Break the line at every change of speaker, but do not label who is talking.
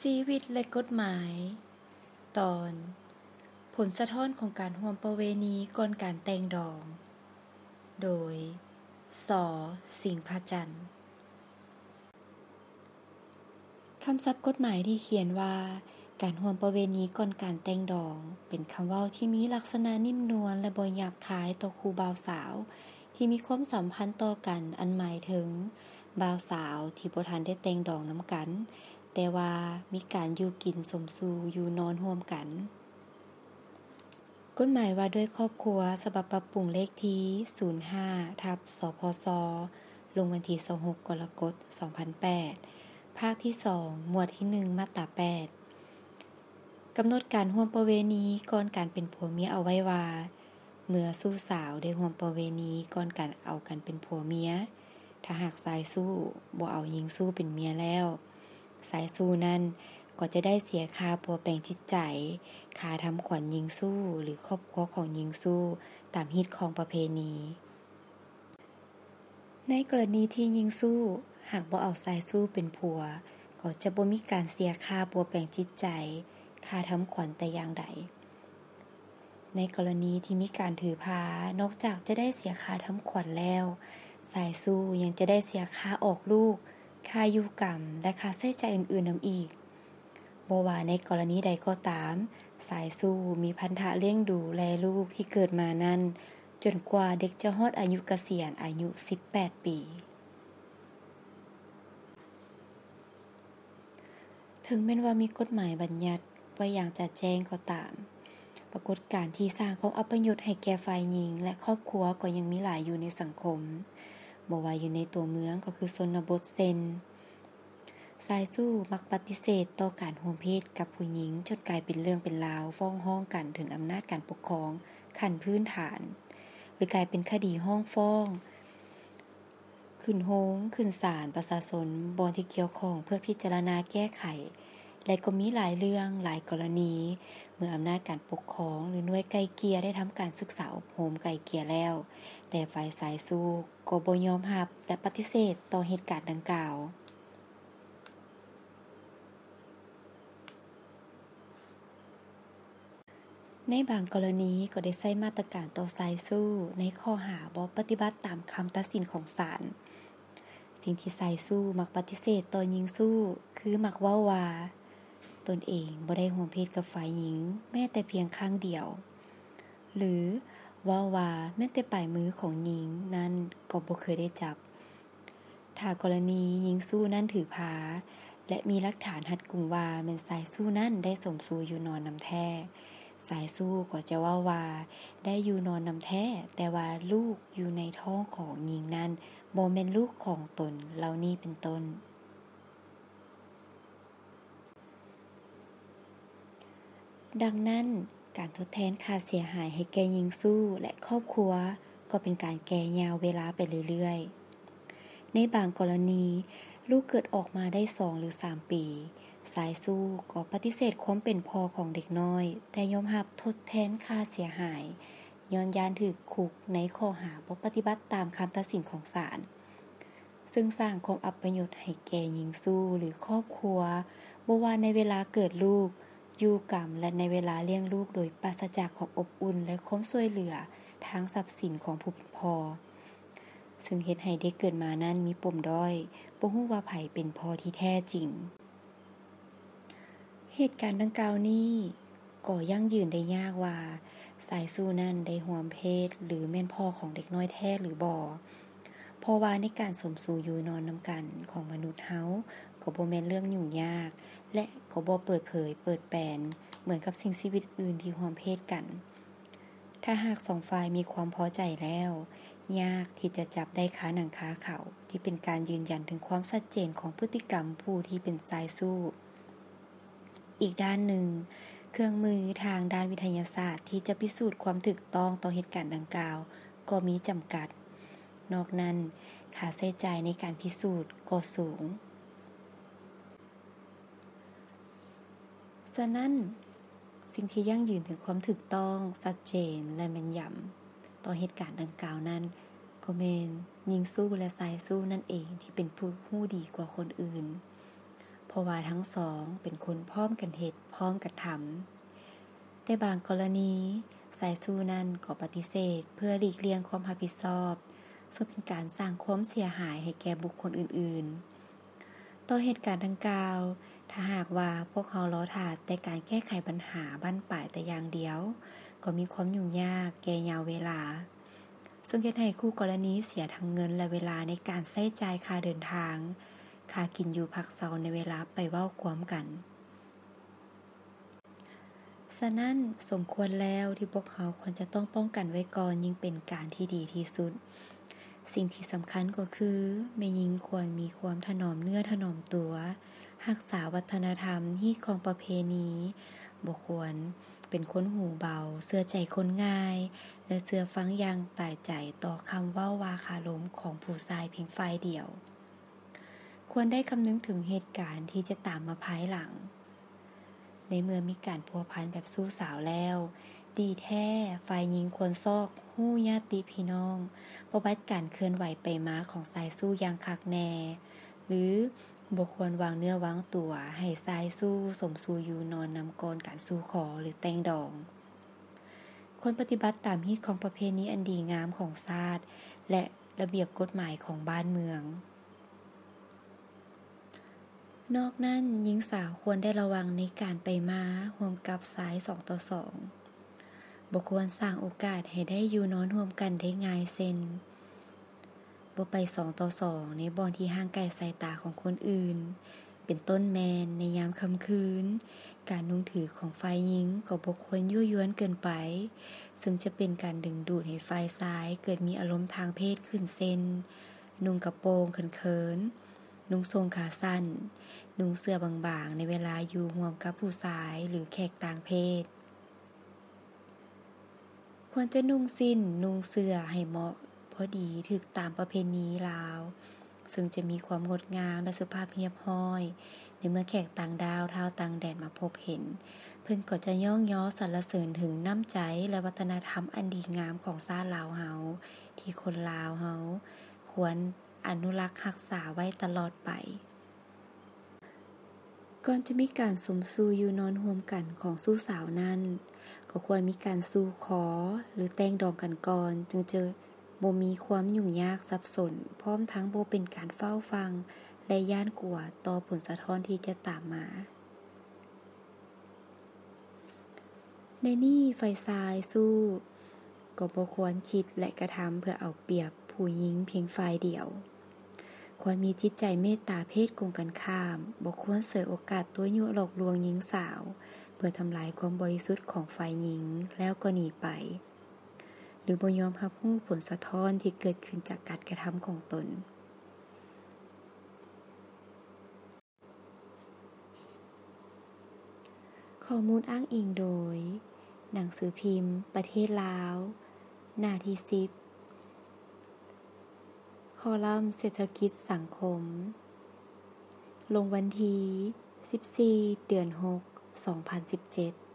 ชีวิตและกฎหมายตอนผลสะท้อนของการร่วมประเวณีก่อนการแต่งดองโดยส.สิงห์พระจันทร์คำศัพท์กฎหมายที่เขียนว่าการร่วมประเวณีก่อนการแต่งดองเป็นคำเว้าที่มีลักษณะนิ่มนวลและบ่หยาบคายต่อคู่บ่าวสาวที่มีความสัมพันธ์ต่อกันอันหมายถึงบ่าวสาวที่บ่ทันได้แต่งดองนำกันแต่ว่ามีการอยู่กินสมสู่อยู่นอนร่วมกันกฎหมายว่าด้วยครอบครัวฉบับปรับปรุงเลขที่05/สพศลงวันที่26กรกฎาคม2008ภาคที่2หมวดที่1มาตรา8กำหนดการร่วมประเวณีก่อนการเป็นผัวเมียเอาไว้ว่าเมื่อสู้สาวได้ร่วมประเวณีก่อนการเอากันเป็นผัวเมียถ้าหากชายสู้บ่เอาหญิงสู้เป็นเมียแล้วสายสู้นั้นก็จะได้เสียค่าปัวแปลงจิตใจค่าทำขวัญหญิงสู้หรือครอบครัวของหญิงสู้ตามฮิตของประเพณีในกรณีที่หญิงสู้หากบ่เอาสายสู้เป็นผัวก็จะบ่มีการเสียค่าปัวแปลงจิตใจค่าทำขวัญแต่อย่างใดในกรณีที่มีการถือพานอกจากจะได้เสียค่าทำขวัญแล้วสายสู้ยังจะได้เสียค่าออกลูกค่าอยู่กรรมและค่าใช้จ่ายอื่นๆนำอีกบ่ว่าในกรณีใดก็ตามสายสู้มีพันธะเลี้ยงดูแลลูกที่เกิดมานั้นจนกว่าเด็กจะฮอดอายุเกษียณอายุ18ปีถึงแม้ว่ามีกฎหมายบัญญัติไว้อย่างชัดแจ้งก็ตามปรากฏการณ์ที่สร้างความอัปยศให้แก่ฝ่ายหญิงและครอบครัวก็ยังมีหลายอยู่ในสังคมบ่ว่าอยู่ในตัวเมืองก็คือชนบทเช่นสายสู้มักปฏิเสธต่อการร่วมเพศกับผู้หญิงจนกลายเป็นเรื่องเป็นราวฟ้องร้องกันถึงอำนาจการปกครองขั้นพื้นฐานหรือกลายเป็นคดีห้องฟ้องขึ้นโฮงขึ้นศาลประชาชนบ่ที่เกี่ยวข้องเพื่อพิจารณาแก้ไขและก็มีหลายเรื่องหลายกรณีเมื่ออำนาจการปกครองหรือหน่วยไกล่เกลี่ยได้ทำการศึกษาอบรมไกล่เกลี่ยแล้วแต่ฝ่ายสายสู้ก็บ่ยอมรับและปฏิเสธต่อเหตุการณ์ดังกล่าวในบางกรณีก็ได้ใช้มาตรการต่อสายสู้ในข้อหาบ่ปฏิบัติตามคำตัดสินของศาลสิ่งที่สายสู้มักปฏิเสธต่อหญิงสู้คือมักเว้าว่าตนเองบ่ได้ร่วมเพศกับฝ่ายหญิงแม้แต่เพียงครั้งเดียวหรือเว้าว่าแม้แต่ปลายมือของหญิงนั้นก็บ่เคยได้จับถ้ากรณีหญิงสู้นั้นถือพาและมีหลักฐานหัดกุมว่าแม่นสายสู้นั้นได้สมสู่อยู่นอนนำแท้สายสู้ก็จะว่าได้อยู่นอนนำแท้แต่ว่าลูกอยู่ในท้องของหญิงนั้นบ่แม่นลูกของตนเหล่านี้เป็นต้นดังนั้นการทดแทนค่าเสียหายให้แก่หญิงสู้และครอบครัวก็เป็นการแก่ยาวเวลาไปเรื่อยๆในบางกรณีลูกเกิดออกมาได้2หรือ3ปีสายสู้ก็ปฏิเสธความเป็นพ่อของเด็กน้อยแต่ยอมรับทดแทนค่าเสียหายย้อนย้านถึกคุกในข้อหาบ่ปฏิบัติตามคำตัดสินของศาลซึ่งสร้างความอัปยศให้แก่หญิงสู้หรือครอบครัวบ่ว่าในเวลาเกิดลูกอยู่กรรมและในเวลาเลี้ยงลูกโดยปราศจากความอบอุ่นและความช่วยเหลือทางทรัพย์สินของผู้เป็นพ่อซึ่งเฮ็ดให้เด็กเกิดมานั้นมีปมด้อยบ่ฮู้ว่าไผเป็นพ่อที่แท้จริงเหตุการณ์ดังกล่าวนี้ก็ยั่งยืนได้ยากว่าสายสู้นั้นได้ร่วมเพศหรือแม่นพ่อของเด็กน้อยแท้หรือบ่เพราะว่าในการสมสู่อยู่นอนนำกันของมนุษย์เฮาก็บ่แม่นเรื่องยุ่งยากและก็บ่เปิดเผยเปิดแปลนเหมือนกับสิ่งชีวิตอื่นที่ร่วมเพศกันถ้าหาก2ฝ่ายมีความพอใจแล้วยากที่จะจับได้คาหนังคาเขาที่เป็นการยืนยันถึงความชัดเจนของพฤติกรรมผู้ที่เป็นสายสู้อีกด้านหนึ่งเครื่องมือทางด้านวิทยาศาสตร์ที่จะพิสูจน์ความถูกต้องต่อเหตุการณ์ดังกล่าวก็มีจำกัดนอกนั้นค่าใช้จ่ายในการพิสูจน์ก็สูงฉะนั้นสิ่งที่ยั่งยืนถึงความถูกต้องชัดเจนและแม่นยำต่อเหตุการณ์ดังกล่าวนั้นก็แม่นหญิงสู้และชายสู้นั่นเองที่เป็นผู้รู้ดีกว่าคนอื่นเพ เพราะว่าทั้งสองเป็นคนพร้อมกันเฮ็ดพร้อมกันทำแต่บางกรณีสายสู้นั้นก็ปฏิเสธเพื่อหลีกเลี่ยงความรับผิดชอบซึ่งเป็นการสร้างความเสียหายให้แก่บุคคลอื่นๆต่อเหตุการณ์ดังกล่าวถ้าหากว่าพวกเขารอท่าแต่การแก้ไขปัญหาบั้นปลายแต่อย่างเดียวก็มีความยุ่งยากแก่ยาวเวลาซึ่งเฮ็ดให้คู่กรณีเสียทั้งเงินและเวลาในการใช้จ่ายค่าเดินทางค่ากินอยู่พักเซาในเวลาไปเว้าความกันฉะนั้นสมควรแล้วที่พวกเขาควรจะต้องป้องกันไว้ก่อนยิ่งเป็นการที่ดีที่สุดสิ่งที่สำคัญก็คือแม่หญิงควรมีความถนอมเนื้อถนอมตัวรักษาวัฒนธรรมที่ของประเพณีบ่ควรเป็นคนหูเบาเชื่อใจคนง่ายและเชื่อฟังอย่างตายใจต่อคำเว้าวาคารมของผู้ชายเพียงฝ่ายเดียวควรได้คำนึงถึงเหตุการณ์ที่จะตามมาภายหลังในเมื่อมีการพัวพันแบบสู้สาวแล้วดีแท้ฝ่ายหญิงควรซอกฮู้ญาติพี่น้องบ่บัดการเคลื่อนไหวไปมาของสายสู้อย่างคักแน่หรือบ่ควรวางเนื้อวางตัวให้สายสู้สมสู่อยู่นอนนำก่อนการสู่ขอหรือแต่งดองควรปฏิบัติตามฮีตของประเพณีอันดีงามของชาติและระเบียบกฎหมายของบ้านเมืองนอกนั้นหญิงสาวควรได้ระวังในการไปมาร่วมกับชาย2 ต่อ 2บ่ควรสร้างโอกาสให้ได้อยู่นอนร่วมกันได้ง่ายเช่นบ่ไป2 ต่อ 2ในบ่อนที่ห่างไกลสายตาของคนอื่นเป็นต้นแมนในยามค่ำคืนการนุ่งถือของฝ่ายหญิงก็บ่ควรยั่วยวนเกินไปซึ่งจะเป็นการดึงดูดให้ฝ่ายซ้ายเกิดมีอารมณ์ทางเพศขึ้นเช่นนุ่งกระโปรงเขินๆนุ่งทรงขาสั้นนุ่งเสื้อบางๆในเวลาอยู่ร่วมกับผู้ชายหรือแขกต่างเพศควรจะนุ่งสิ้นนุ่งเสื้อให้เหมาะพอดีถูกตามประเพณีลาวซึ่งจะมีความงดงามและสุภาพเรียบร้อยในเมื่อแขกต่างดาวท้าวต่างแดนมาพบเห็นเพิ่นก็จะย่องย้อสรรเสริญถึงน้ำใจและวัฒนธรรมอันดีงามของชาติลาวเฮาที่คนลาวเฮาควรอนุรักษ์รักษาไว้ตลอดไปก่อนจะมีการสมสู่อยู่นอนร่วมกันของสู้สาวนั้นก็ควรมีการสู่ขอหรือแต่งดองกันก่อนจึงจะบ่มีความยุ่งยากซับซ้อนพร้อมทั้งบ่เป็นการเฝ้าฟังและย้านกลัวต่อผลสะท้อนที่จะตามมาในนี้ฝ่ายชายสู้ก็บ่ควรคิดและกระทำเพื่อเอาเปรียบผู้หญิงเพียงฝ่ายเดียวควรมีจิตใจเมตตาเพศกงกันข้ามบ่ควรเสยโอกาสตัวยุหลอกลวงหญิงสาวเพื่อทำลายความบริสุทธิ์ของฝ่ายหญิงแล้วก็หนีไปหรือบ่ยอมรับรู้ผลสะท้อนที่เกิดขึ้นจากการกระทำของตนข้อมูลอ้างอิงโดยหนังสือพิมพ์ประเทศลาวหน้าที่10คอลัมน์เศรษฐกิจสังคมลงวันที่14 เดือน 6 2017